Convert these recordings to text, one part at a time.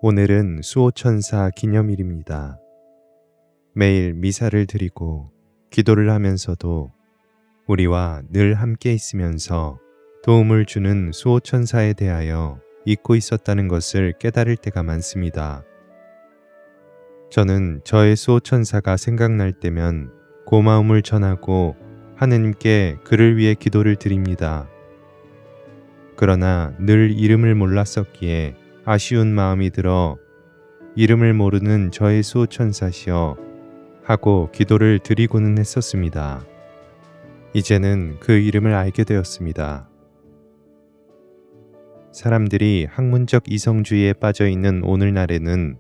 오늘은 수호천사 기념일입니다. 매일 미사를 드리고 기도를 하면서도 우리와 늘 함께 있으면서 도움을 주는 수호천사에 대하여 잊고 있었다는 것을 깨달을 때가 많습니다. 저는 저의 수호천사가 생각날 때면 고마움을 전하고 하느님께 그를 위해 기도를 드립니다. 그러나 늘 이름을 몰랐었기에 아쉬운 마음이 들어 이름을 모르는 저의 수호천사시여 하고 기도를 드리고는 했었습니다. 이제는 그 이름을 알게 되었습니다. 사람들이 학문적 이성주의에 빠져 있는 오늘날에는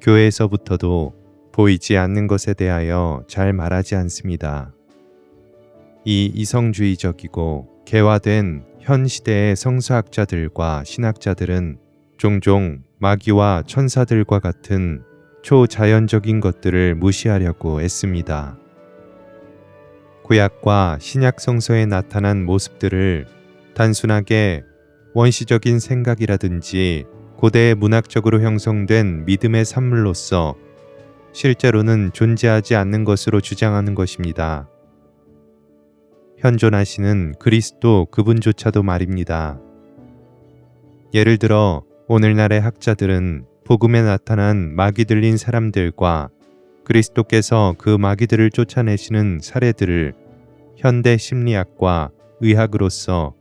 교회에서부터도 보이지 않는 것에 대하여 잘 말하지 않습니다. 이 이성주의적이고 개화된 현 시대의 성서학자들과 신학자들은 종종 마귀와 천사들과 같은 초자연적인 것들을 무시하려고 애씁니다. 구약과 신약 성서에 나타난 모습들을 단순하게 원시적인 생각이라든지 고대 문학적으로 형성된 믿음의 산물로서 실제로는 존재하지 않는 것으로 주장하는 것입니다. 현존하시는 그리스도 그분조차도 말입니다. 예를 들어 오늘날의 학자들은 복음에 나타난 마귀 들린 사람들과 그리스도께서 그 마귀들을 쫓아내시는 사례들을 현대 심리학과 의학으로서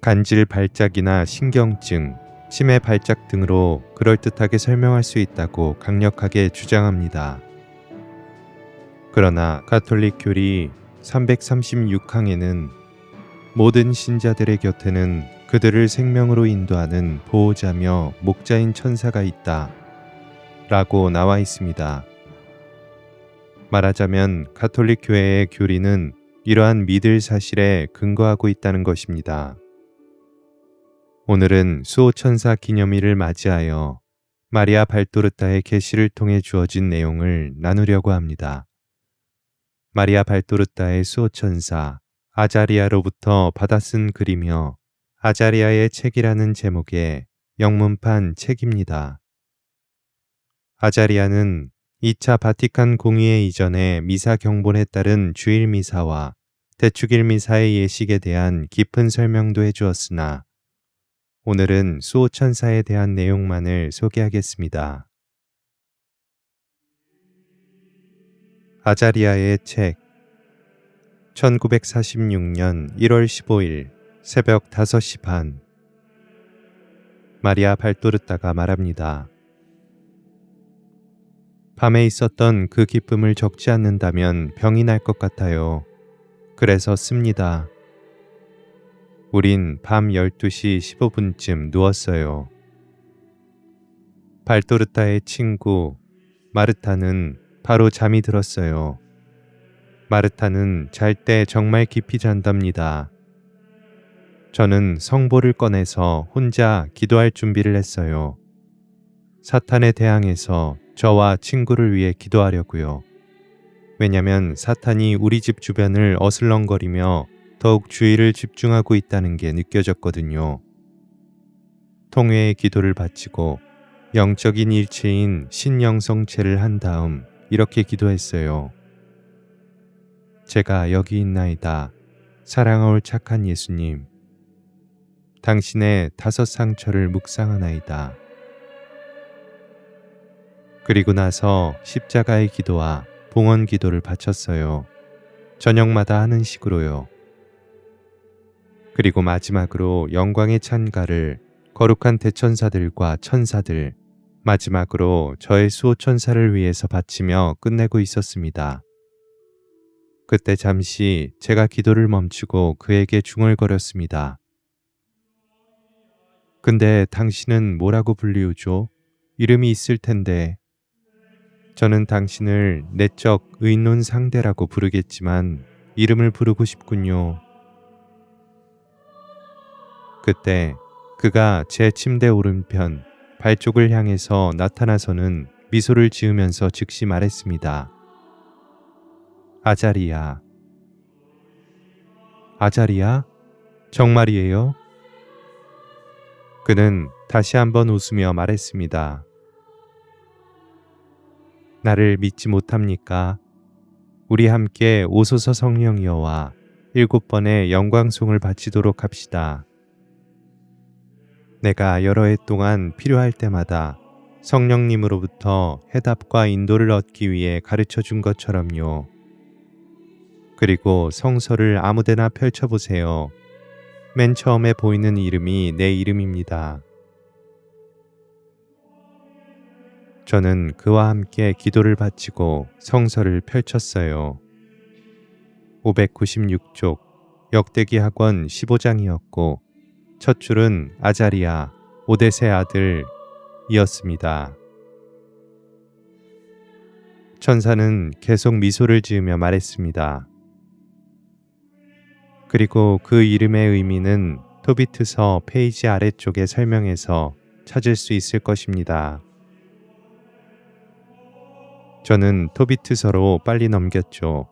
간질 발작이나 신경증, 치매 발작 등으로 그럴듯하게 설명할 수 있다고 강력하게 주장합니다. 그러나 가톨릭 교리 336항에는 모든 신자들의 곁에는 그들을 생명으로 인도하는 보호자며 목자인 천사가 있다 라고 나와 있습니다. 말하자면 가톨릭 교회의 교리는 이러한 믿을 사실에 근거하고 있다는 것입니다. 오늘은 수호천사 기념일을 맞이하여 마리아 발도르타의 계시를 통해 주어진 내용을 나누려고 합니다. 마리아 발도르타의 수호천사 아자리아로부터 받아 쓴 글이며 아자리아의 책이라는 제목의 영문판 책입니다. 아자리아는 2차 바티칸 공의회 이전의 미사 경본에 따른 주일 미사와 대축일 미사의 예식에 대한 깊은 설명도 해주었으나 오늘은 수호천사에 대한 내용만을 소개하겠습니다. 아자리아의 책 1946년 1월 15일 새벽 5시 반 마리아 발도르타가 말합니다. 밤에 있었던 그 기쁨을 적지 않는다면 병이 날 것 같아요. 그래서 씁니다. 우린 밤 12시 15분쯤 누웠어요. 발도르타의 친구 마르타는 바로 잠이 들었어요. 마르타는 잘 때 정말 깊이 잔답니다. 저는 성보를 꺼내서 혼자 기도할 준비를 했어요. 사탄에 대항해서 저와 친구를 위해 기도하려고요. 왜냐면 사탄이 우리 집 주변을 어슬렁거리며 더욱 주의를 집중하고 있다는 게 느껴졌거든요. 통회의 기도를 바치고 영적인 일체인 신영성체를 한 다음 이렇게 기도했어요. 제가 여기 있나이다. 사랑하올 착한 예수님. 당신의 5 상처를 묵상하나이다. 그리고 나서 십자가의 기도와 봉헌 기도를 바쳤어요. 저녁마다 하는 식으로요. 그리고 마지막으로 영광의 찬가를 거룩한 대천사들과 천사들, 마지막으로 저의 수호천사를 위해서 바치며 끝내고 있었습니다. 그때 잠시 제가 기도를 멈추고 그에게 중얼거렸습니다. 근데 당신은 뭐라고 불리우죠? 이름이 있을 텐데. 저는 당신을 내적 의논 상대라고 부르겠지만 이름을 부르고 싶군요. 그때 그가 제 침대 오른편 발쪽을 향해서 나타나서는 미소를 지으면서 즉시 말했습니다. 아자리아. 아자리아? 정말이에요? 그는 다시 한번 웃으며 말했습니다. 나를 믿지 못합니까? 우리 함께 오소서 성령이여와 7번의 영광송을 바치도록 합시다. 내가 여러 해 동안 필요할 때마다 성령님으로부터 해답과 인도를 얻기 위해 가르쳐 준 것처럼요. 그리고 성서를 아무데나 펼쳐보세요. 맨 처음에 보이는 이름이 내 이름입니다. 저는 그와 함께 기도를 바치고 성서를 펼쳤어요. 596쪽 역대기 학원 15장이었고 첫 줄은 아자리야 오뎃의 아들이었습니다. 천사는 계속 미소를 지으며 말했습니다. 그리고 그 이름의 의미는 토비트서 페이지 아래쪽의 설명에서 찾을 수 있을 것입니다. 저는 토비트서로 빨리 넘겼죠.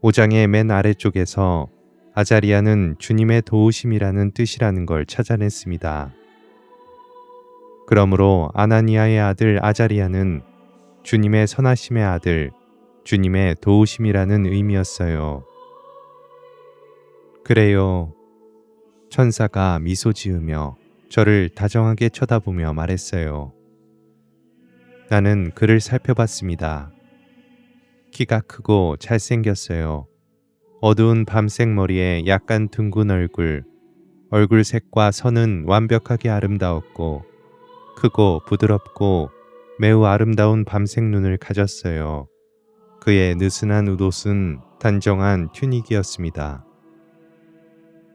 5장의 맨 아래쪽에서 아자리아는 주님의 도우심이라는 뜻이라는 걸 찾아냈습니다. 그러므로 아나니아의 아들 아자리아는 주님의 선하심의 아들, 주님의 도우심이라는 의미였어요. 그래요. 천사가 미소 지으며 저를 다정하게 쳐다보며 말했어요. 나는 그를 살펴봤습니다. 키가 크고 잘생겼어요. 어두운 밤색 머리에 약간 둥근 얼굴 색과 선은 완벽하게 아름다웠고 크고 부드럽고 매우 아름다운 밤색 눈을 가졌어요. 그의 느슨한 웃옷은 단정한 튜닉이었습니다.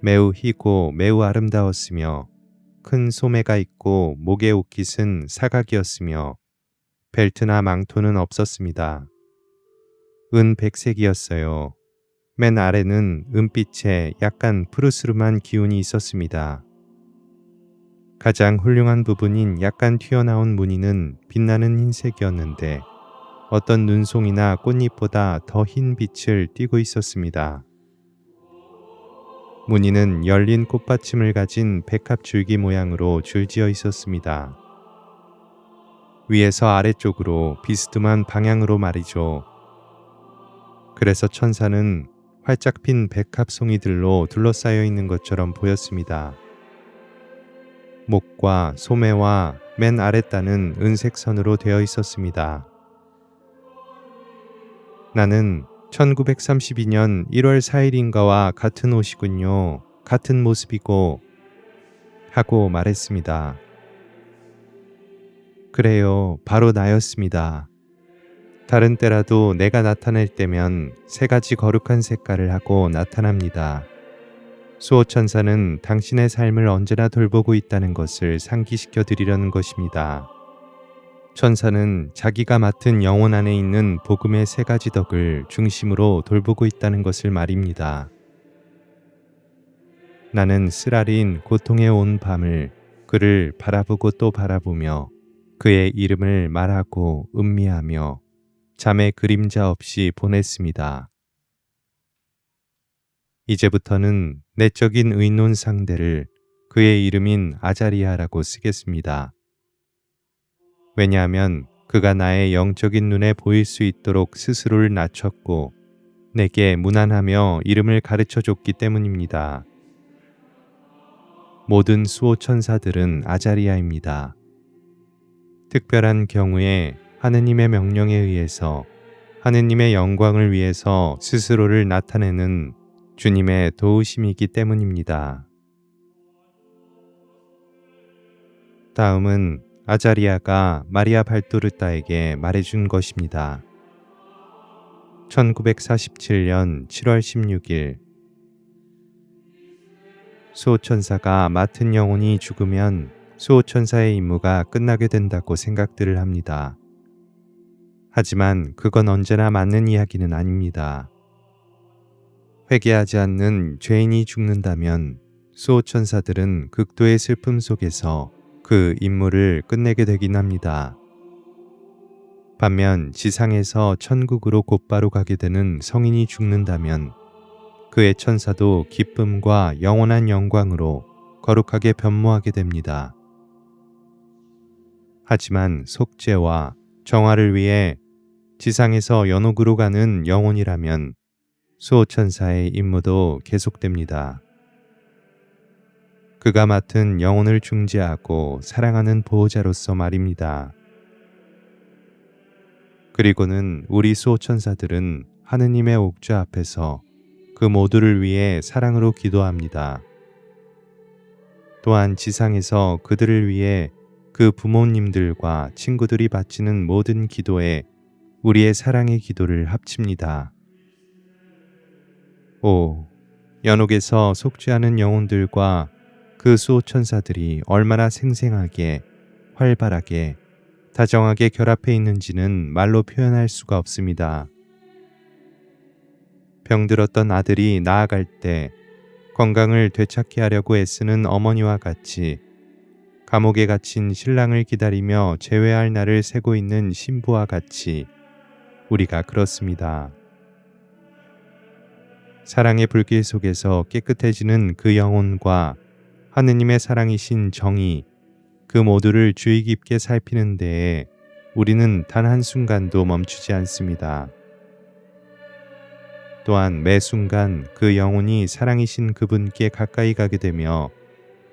매우 희고 매우 아름다웠으며 큰 소매가 있고 목의 옷깃은 사각이었으며 벨트나 망토는 없었습니다. 은백색이었어요. 맨 아래는 은빛에 약간 푸르스름한 기운이 있었습니다. 가장 훌륭한 부분인 약간 튀어나온 무늬는 빛나는 흰색이었는데 어떤 눈송이나 꽃잎보다 더 흰 빛을 띠고 있었습니다. 무늬는 열린 꽃받침을 가진 백합줄기 모양으로 줄지어 있었습니다. 위에서 아래쪽으로 비스듬한 방향으로 말이죠. 그래서 천사는 활짝 핀 백합송이들로 둘러싸여 있는 것처럼 보였습니다. 목과 소매와 맨 아랫단은 은색 선으로 되어 있었습니다. 나는 1932년 1월 4일인가와 같은 옷이군요. 같은 모습이고 하고 말했습니다. 그래요. 바로 나였습니다. 다른 때라도 내가 나타날 때면 3가지 거룩한 색깔을 하고 나타납니다. 수호천사는 당신의 삶을 언제나 돌보고 있다는 것을 상기시켜 드리려는 것입니다. 천사는 자기가 맡은 영혼 안에 있는 복음의 3가지 덕을 중심으로 돌보고 있다는 것을 말입니다. 나는 쓰라린 고통에 온 밤을 그를 바라보고 또 바라보며 그의 이름을 말하고 음미하며 잠의 그림자 없이 보냈습니다. 이제부터는 내적인 의논 상대를 그의 이름인 아자리아라고 쓰겠습니다. 왜냐하면 그가 나의 영적인 눈에 보일 수 있도록 스스로를 낮췄고 내게 무난하며 이름을 가르쳐 줬기 때문입니다. 모든 수호천사들은 아자리아입니다. 특별한 경우에 하느님의 명령에 의해서 하느님의 영광을 위해서 스스로를 나타내는 주님의 도우심이기 때문입니다. 다음은 아자리아가 마리아 발도르타에게 말해준 것입니다. 1947년 7월 16일 수호천사가 맡은 영혼이 죽으면 수호천사의 임무가 끝나게 된다고 생각들을 합니다. 하지만 그건 언제나 맞는 이야기는 아닙니다. 회개하지 않는 죄인이 죽는다면 수호천사들은 극도의 슬픔 속에서 그 임무를 끝내게 되긴 합니다. 반면 지상에서 천국으로 곧바로 가게 되는 성인이 죽는다면 그의 천사도 기쁨과 영원한 영광으로 거룩하게 변모하게 됩니다. 하지만 속죄와 정화를 위해 지상에서 연옥으로 가는 영혼이라면 수호천사의 임무도 계속됩니다. 그가 맡은 영혼을 중재하고 사랑하는 보호자로서 말입니다. 그리고는 우리 수호천사들은 하느님의 옥좌 앞에서 그 모두를 위해 사랑으로 기도합니다. 또한 지상에서 그들을 위해 그 부모님들과 친구들이 바치는 모든 기도에 우리의 사랑의 기도를 합칩니다. 오, 연옥에서 속죄하는 영혼들과 그 수호천사들이 얼마나 생생하게, 활발하게, 다정하게 결합해 있는지는 말로 표현할 수가 없습니다. 병들었던 아들이 나아갈 때 건강을 되찾게 하려고 애쓰는 어머니와 같이 감옥에 갇힌 신랑을 기다리며 재회할 날을 세고 있는 신부와 같이 우리가 그렇습니다. 사랑의 불길 속에서 깨끗해지는 그 영혼과 하느님의 사랑이신 정의, 그 모두를 주의 깊게 살피는 데에 우리는 단 한순간도 멈추지 않습니다. 또한 매 순간 그 영혼이 사랑이신 그분께 가까이 가게 되며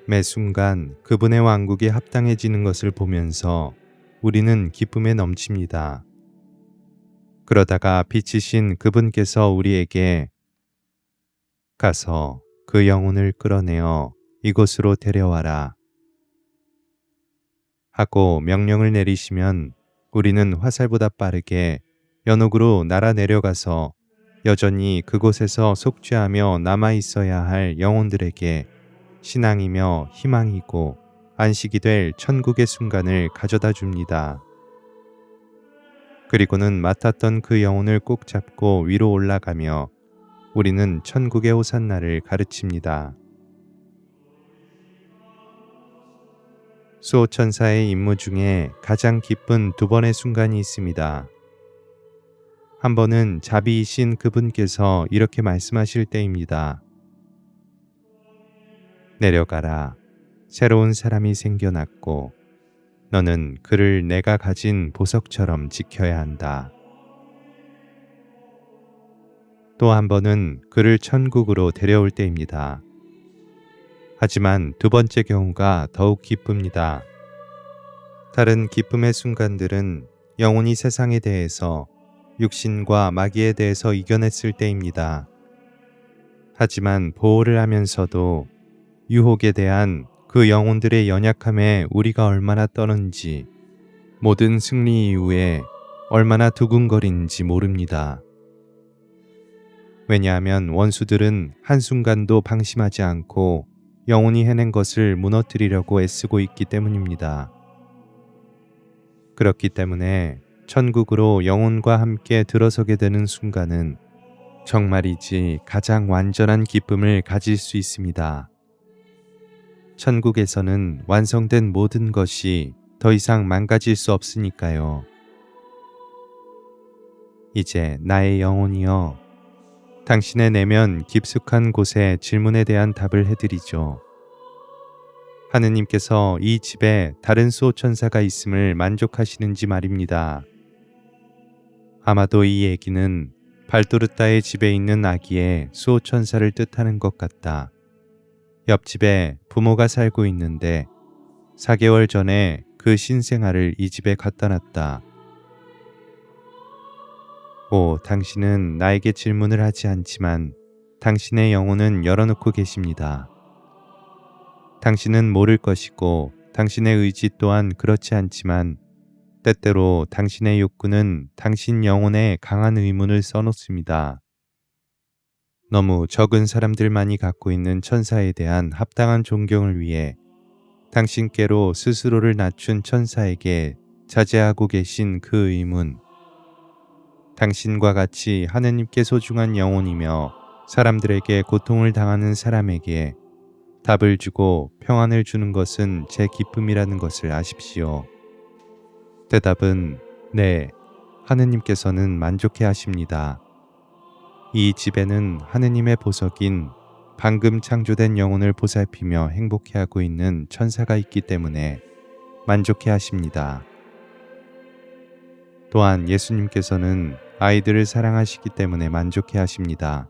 매 순간 그분의 왕국에 합당해지는 것을 보면서 우리는 기쁨에 넘칩니다. 그러다가 빛이신 그분께서 우리에게 가서 그 영혼을 끌어내어 이곳으로 데려와라 하고 명령을 내리시면 우리는 화살보다 빠르게 연옥으로 날아 내려가서 여전히 그곳에서 속죄하며 남아있어야 할 영혼들에게 신앙이며 희망이고 안식이 될 천국의 순간을 가져다 줍니다. 그리고는 맡았던 그 영혼을 꼭 잡고 위로 올라가며 우리는 천국의 호산나를 가르칩니다. 수호천사의 임무 중에 가장 기쁜 두 번의 순간이 있습니다. 한 번은 자비이신 그분께서 이렇게 말씀하실 때입니다. 내려가라. 새로운 사람이 생겨났고 너는 그를 내가 가진 보석처럼 지켜야 한다. 또 한 번은 그를 천국으로 데려올 때입니다. 하지만 두 번째 경우가 더욱 기쁩니다. 다른 기쁨의 순간들은 영혼이 세상에 대해서 육신과 마귀에 대해서 이겨냈을 때입니다. 하지만 보호를 하면서도 유혹에 대한 그 영혼들의 연약함에 우리가 얼마나 떠는지, 모든 승리 이후에 얼마나 두근거리는지 모릅니다. 왜냐하면 원수들은 한순간도 방심하지 않고 영혼이 해낸 것을 무너뜨리려고 애쓰고 있기 때문입니다. 그렇기 때문에 천국으로 영혼과 함께 들어서게 되는 순간은 정말이지 가장 완전한 기쁨을 가질 수 있습니다. 천국에서는 완성된 모든 것이 더 이상 망가질 수 없으니까요. 이제 나의 영혼이여, 당신의 내면 깊숙한 곳의 질문에 대한 답을 해드리죠. 하느님께서 이 집에 다른 수호천사가 있음을 만족하시는지 말입니다. 아마도 이 얘기는 발도르타의 집에 있는 아기의 수호천사를 뜻하는 것 같다. 옆집에 부모가 살고 있는데 4개월 전에 그 신생아를 이 집에 갖다 놨다. 오, 당신은 나에게 질문을 하지 않지만 당신의 영혼은 열어놓고 계십니다. 당신은 모를 것이고 당신의 의지 또한 그렇지 않지만 때때로 당신의 욕구는 당신 영혼에 강한 의문을 써놓습니다. 너무 적은 사람들만이 갖고 있는 천사에 대한 합당한 존경을 위해 당신께로 스스로를 낮춘 천사에게 자제하고 계신 그 의문, 당신과 같이 하느님께 소중한 영혼이며 사람들에게 고통을 당하는 사람에게 답을 주고 평안을 주는 것은 제 기쁨이라는 것을 아십시오. 대답은 네, 하느님께서는 만족해 하십니다. 이 집에는 하느님의 보석인 방금 창조된 영혼을 보살피며 행복해하고 있는 천사가 있기 때문에 만족해 하십니다. 또한 예수님께서는 아이들을 사랑하시기 때문에 만족해 하십니다.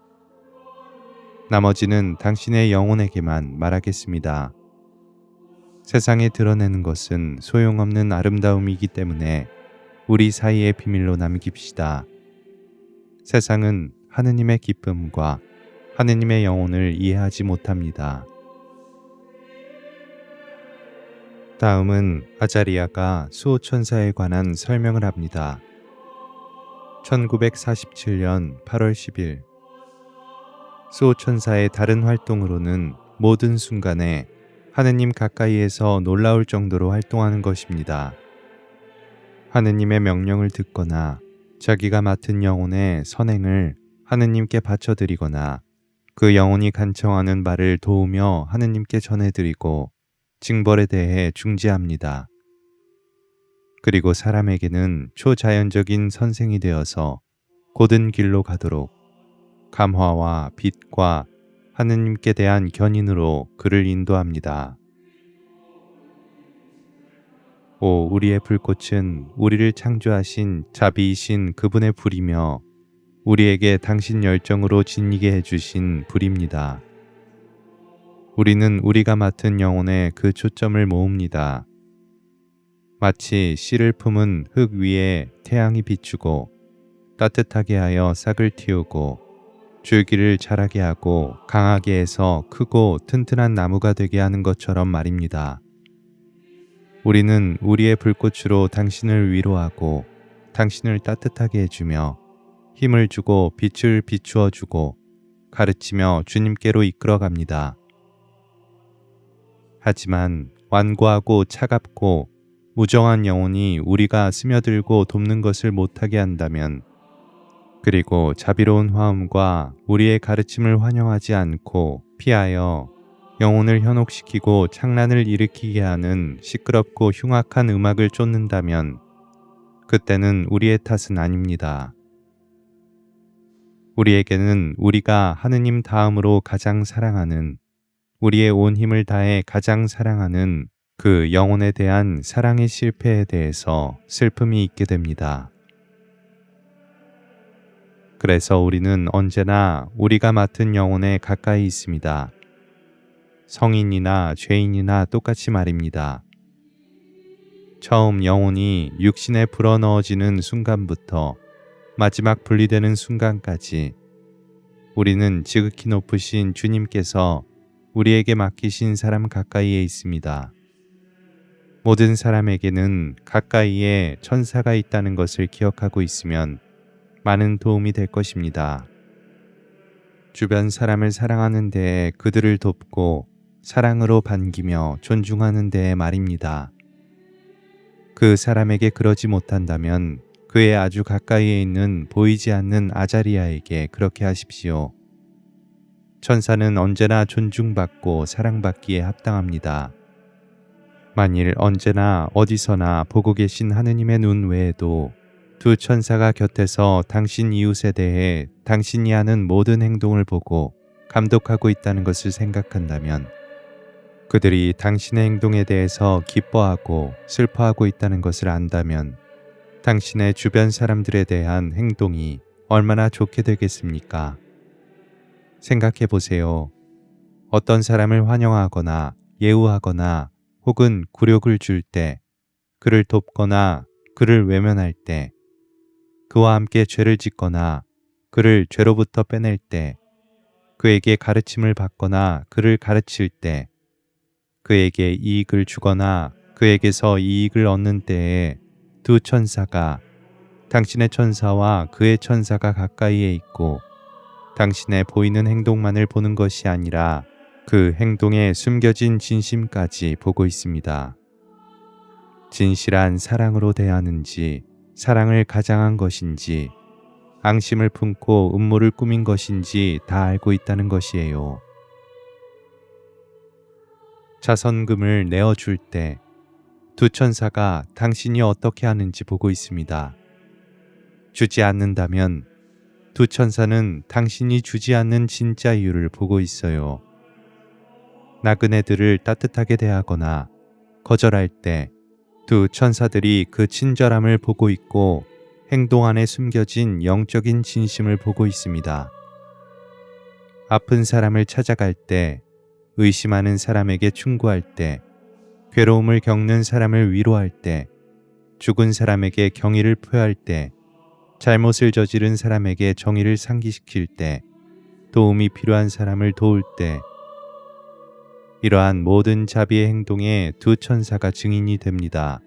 나머지는 당신의 영혼에게만 말하겠습니다. 세상에 드러내는 것은 소용없는 아름다움이기 때문에 우리 사이의 비밀로 남깁시다. 세상은 하느님의 기쁨과 하느님의 영혼을 이해하지 못합니다. 다음은 아자리아가 수호천사에 관한 설명을 합니다. 1947년 8월 10일 수호천사의 다른 활동으로는 모든 순간에 하느님 가까이에서 놀라울 정도로 활동하는 것입니다. 하느님의 명령을 듣거나 자기가 맡은 영혼의 선행을 하느님께 바쳐드리거나 그 영혼이 간청하는 바를 도우며 하느님께 전해드리고 징벌에 대해 중지합니다. 그리고 사람에게는 초자연적인 선생이 되어서 곧은 길로 가도록 감화와 빛과 하느님께 대한 견인으로 그를 인도합니다. 오 우리의 불꽃은 우리를 창조하신 자비이신 그분의 불이며 우리에게 당신 열정으로 지니게 해주신 불입니다. 우리는 우리가 맡은 영혼에 그 초점을 모읍니다. 마치 씨를 품은 흙 위에 태양이 비추고 따뜻하게 하여 싹을 틔우고 줄기를 자라게 하고 강하게 해서 크고 튼튼한 나무가 되게 하는 것처럼 말입니다. 우리는 우리의 불꽃으로 당신을 위로하고 당신을 따뜻하게 해주며 힘을 주고 빛을 비추어 주고 가르치며 주님께로 이끌어 갑니다. 하지만 완고하고 차갑고 무정한 영혼이 우리가 스며들고 돕는 것을 못하게 한다면, 그리고 자비로운 화음과 우리의 가르침을 환영하지 않고 피하여 영혼을 현혹시키고 창란을 일으키게 하는 시끄럽고 흉악한 음악을 쫓는다면 그때는 우리의 탓은 아닙니다. 우리에게는 우리가 하느님 다음으로 가장 사랑하는, 우리의 온 힘을 다해 가장 사랑하는 그 영혼에 대한 사랑의 실패에 대해서 슬픔이 있게 됩니다. 그래서 우리는 언제나 우리가 맡은 영혼에 가까이 있습니다. 성인이나 죄인이나 똑같이 말입니다. 처음 영혼이 육신에 불어넣어지는 순간부터 마지막 분리되는 순간까지 우리는 지극히 높으신 주님께서 우리에게 맡기신 사람 가까이에 있습니다. 모든 사람에게는 가까이에 천사가 있다는 것을 기억하고 있으면 많은 도움이 될 것입니다. 주변 사람을 사랑하는 데에 그들을 돕고 사랑으로 반기며 존중하는 데에 말입니다. 그 사람에게 그러지 못한다면 그의 아주 가까이에 있는 보이지 않는 아자리아에게 그렇게 하십시오. 천사는 언제나 존중받고 사랑받기에 합당합니다. 만일 언제나 어디서나 보고 계신 하느님의 눈 외에도 두 천사가 곁에서 당신 이웃에 대해 당신이 하는 모든 행동을 보고 감독하고 있다는 것을 생각한다면, 그들이 당신의 행동에 대해서 기뻐하고 슬퍼하고 있다는 것을 안다면 당신의 주변 사람들에 대한 행동이 얼마나 좋게 되겠습니까? 생각해 보세요. 어떤 사람을 환영하거나 예우하거나 혹은 굴욕을 줄 때, 그를 돕거나 그를 외면할 때, 그와 함께 죄를 짓거나 그를 죄로부터 빼낼 때, 그에게 가르침을 받거나 그를 가르칠 때, 그에게 이익을 주거나 그에게서 이익을 얻는 때에 두 천사가, 당신의 천사와 그의 천사가 가까이에 있고 당신의 보이는 행동만을 보는 것이 아니라 그 행동에 숨겨진 진심까지 보고 있습니다. 진실한 사랑으로 대하는지, 사랑을 가장한 것인지, 앙심을 품고 음모를 꾸민 것인지 다 알고 있다는 것이에요. 자선금을 내어줄 때 두 천사가 당신이 어떻게 하는지 보고 있습니다. 주지 않는다면 두 천사는 당신이 주지 않는 진짜 이유를 보고 있어요. 나그네들을 따뜻하게 대하거나 거절할 때 두 천사들이 그 친절함을 보고 있고 행동 안에 숨겨진 영적인 진심을 보고 있습니다. 아픈 사람을 찾아갈 때, 의심하는 사람에게 충고할 때, 괴로움을 겪는 사람을 위로할 때, 죽은 사람에게 경의를 표할 때, 잘못을 저지른 사람에게 정의를 상기시킬 때, 도움이 필요한 사람을 도울 때, 이러한 모든 자비의 행동에 두 천사가 증인이 됩니다.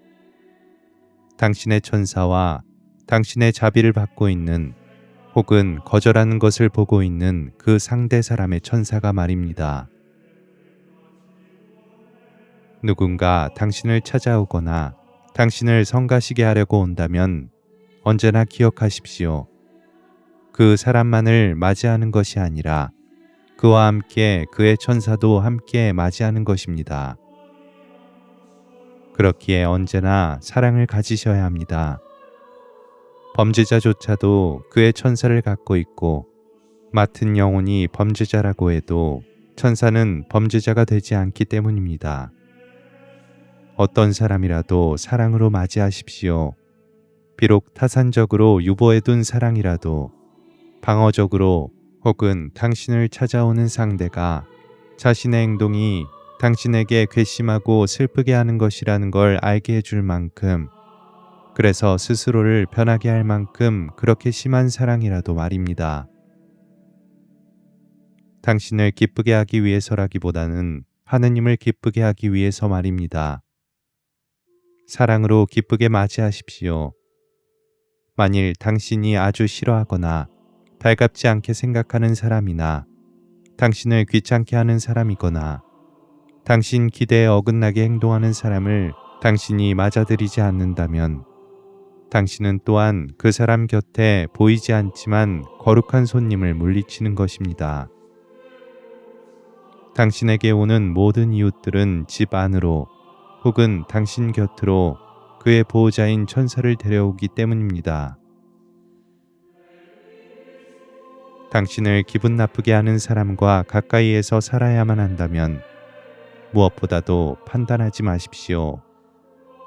당신의 천사와 당신의 자비를 받고 있는 혹은 거절하는 것을 보고 있는 그 상대 사람의 천사가 말입니다. 누군가 당신을 찾아오거나 당신을 성가시게 하려고 온다면 언제나 기억하십시오. 그 사람만을 맞이하는 것이 아니라 그와 함께 그의 천사도 함께 맞이하는 것입니다. 그렇기에 언제나 사랑을 가지셔야 합니다. 범죄자조차도 그의 천사를 갖고 있고 맡은 영혼이 범죄자라고 해도 천사는 범죄자가 되지 않기 때문입니다. 어떤 사람이라도 사랑으로 맞이하십시오. 비록 타산적으로 유보해둔 사랑이라도 방어적으로 혹은 당신을 찾아오는 상대가 자신의 행동이 당신에게 괘씸하고 슬프게 하는 것이라는 걸 알게 해줄 만큼, 그래서 스스로를 변하게 할 만큼 그렇게 심한 사랑이라도 말입니다. 당신을 기쁘게 하기 위해서라기보다는 하느님을 기쁘게 하기 위해서 말입니다. 사랑으로 기쁘게 맞이하십시오. 만일 당신이 아주 싫어하거나 달갑지 않게 생각하는 사람이나 당신을 귀찮게 하는 사람이거나 당신 기대에 어긋나게 행동하는 사람을 당신이 맞아들이지 않는다면 당신은 또한 그 사람 곁에 보이지 않지만 거룩한 손님을 물리치는 것입니다. 당신에게 오는 모든 이웃들은 집 안으로 혹은 당신 곁으로 그의 보호자인 천사를 데려오기 때문입니다. 당신을 기분 나쁘게 하는 사람과 가까이에서 살아야만 한다면 무엇보다도 판단하지 마십시오.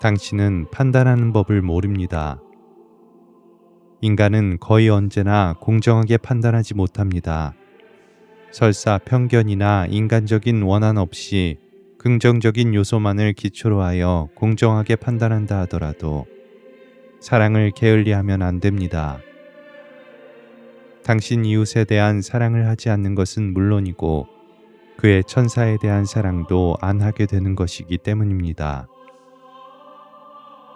당신은 판단하는 법을 모릅니다. 인간은 거의 언제나 공정하게 판단하지 못합니다. 설사 편견이나 인간적인 원한 없이 긍정적인 요소만을 기초로 하여 공정하게 판단한다 하더라도 사랑을 게을리하면 안 됩니다. 당신 이웃에 대한 사랑을 하지 않는 것은 물론이고 그의 천사에 대한 사랑도 안 하게 되는 것이기 때문입니다.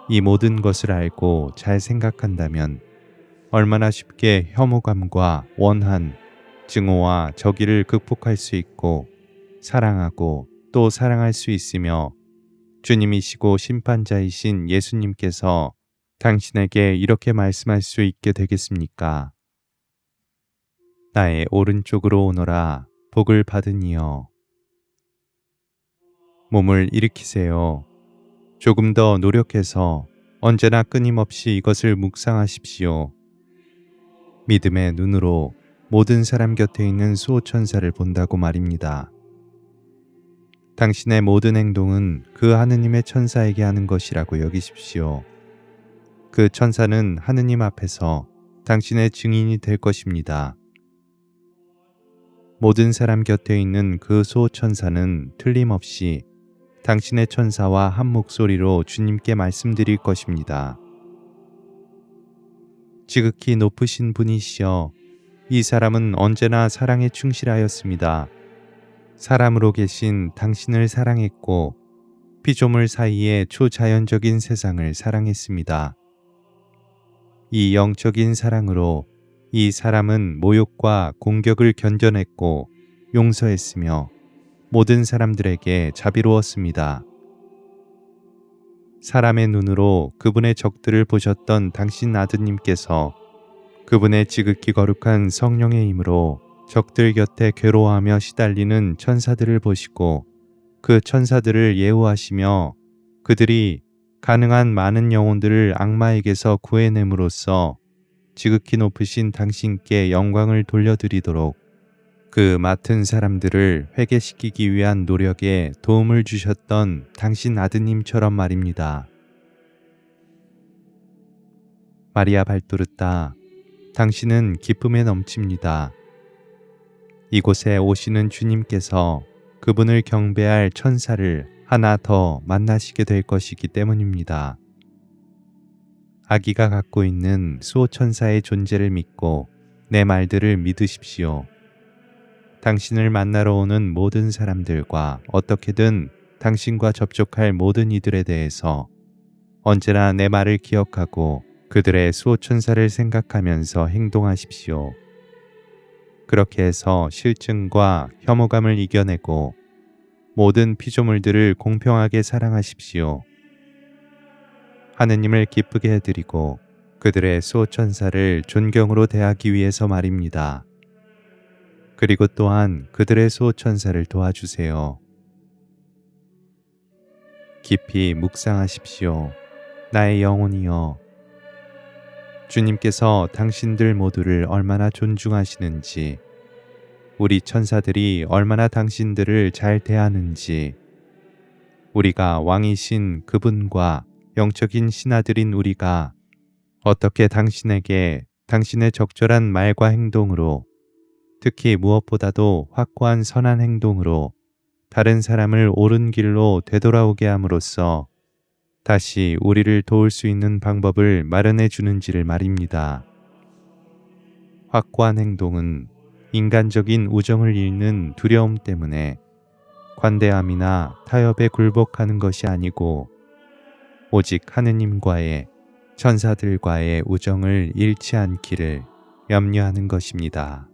이 모든 것을 알고 잘 생각한다면 얼마나 쉽게 혐오감과 원한, 증오와 적의를 극복할 수 있고 사랑하고 또 사랑할 수 있으며 주님이시고 심판자이신 예수님께서 당신에게 이렇게 말씀할 수 있게 되겠습니까? 나의 오른쪽으로 오너라 복을 받으니여. 몸을 일으키세요. 조금 더 노력해서 언제나 끊임없이 이것을 묵상하십시오. 믿음의 눈으로 모든 사람 곁에 있는 수호천사를 본다고 말입니다. 당신의 모든 행동은 그 하느님의 천사에게 하는 것이라고 여기십시오. 그 천사는 하느님 앞에서 당신의 증인이 될 것입니다. 모든 사람 곁에 있는 그 수호천사는 틀림없이 당신의 천사와 한 목소리로 주님께 말씀드릴 것입니다. 지극히 높으신 분이시여, 이 사람은 언제나 사랑에 충실하였습니다. 사람으로 계신 당신을 사랑했고 피조물 사이의 초자연적인 세상을 사랑했습니다. 이 영적인 사랑으로 이 사람은 모욕과 공격을 견뎌냈고 용서했으며 모든 사람들에게 자비로웠습니다. 사람의 눈으로 그분의 적들을 보셨던 당신 아드님께서 그분의 지극히 거룩한 성령의 힘으로 적들 곁에 괴로워하며 시달리는 천사들을 보시고 그 천사들을 예우하시며 그들이 가능한 많은 영혼들을 악마에게서 구해냄으로써 지극히 높으신 당신께 영광을 돌려드리도록 그 맡은 사람들을 회개시키기 위한 노력에 도움을 주셨던 당신 아드님처럼 말입니다. 마리아 발도르타, 당신은 기쁨에 넘칩니다. 이곳에 오시는 주님께서 그분을 경배할 천사를 하나 더 만나시게 될 것이기 때문입니다. 아기가 갖고 있는 수호천사의 존재를 믿고 내 말들을 믿으십시오. 당신을 만나러 오는 모든 사람들과 어떻게든 당신과 접촉할 모든 이들에 대해서 언제나 내 말을 기억하고 그들의 수호천사를 생각하면서 행동하십시오. 그렇게 해서 실증과 혐오감을 이겨내고 모든 피조물들을 공평하게 사랑하십시오. 하느님을 기쁘게 해드리고 그들의 수호천사를 존경으로 대하기 위해서 말입니다. 그리고 또한 그들의 수호천사를 도와주세요. 깊이 묵상하십시오. 나의 영혼이여. 주님께서 당신들 모두를 얼마나 존중하시는지, 우리 천사들이 얼마나 당신들을 잘 대하는지, 우리가 왕이신 그분과 영적인 신하들인 우리가 어떻게 당신에게 당신의 적절한 말과 행동으로, 특히 무엇보다도 확고한 선한 행동으로 다른 사람을 옳은 길로 되돌아오게 함으로써 다시 우리를 도울 수 있는 방법을 마련해 주는지를 말입니다. 확고한 행동은 인간적인 우정을 잃는 두려움 때문에 관대함이나 타협에 굴복하는 것이 아니고 오직 하느님과의, 천사들과의 우정을 잃지 않기를 염려하는 것입니다.